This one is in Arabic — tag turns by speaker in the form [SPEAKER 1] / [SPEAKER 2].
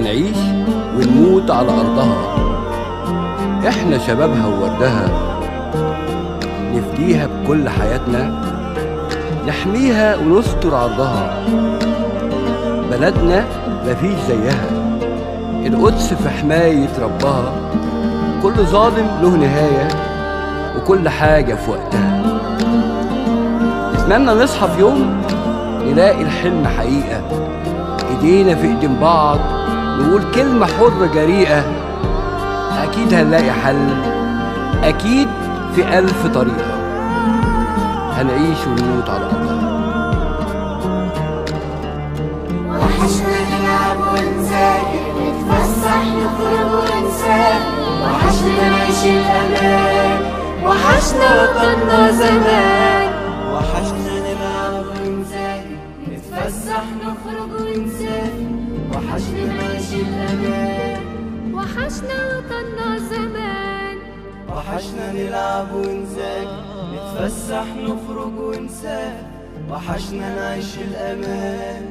[SPEAKER 1] هنعيش ونموت على أرضها. إحنا شبابها ووردها، نفديها بكل حياتنا، نحميها ونستر عرضها. بلدنا مفيش زيها، القدس في حماية ربها. كل ظالم له نهاية وكل حاجة في وقتها. نتمنى نصحى في يوم نلاقي الحلم حقيقة، ايدينا في ايدين بعض نقول كلمة حرة جريئة. أكيد هنلاقي حل، أكيد في ألف طريقة، هنعيش ونموت على أرضها.
[SPEAKER 2] وحشنا نلعب ونذاكر، نتفسح نخرج ونسافر، وحشنا نعيش الأمان، وحشنا وطننا زمان. وحشنا نلعب ونذاكر، نتفسح نخرج ونسافر، وحشنا نعيش الأمان، وحشنا وطننا زمان. وحشنا نلعب ونذاكر، نتفسح نخرج ونسافر، وحشنا نعيش الأمان.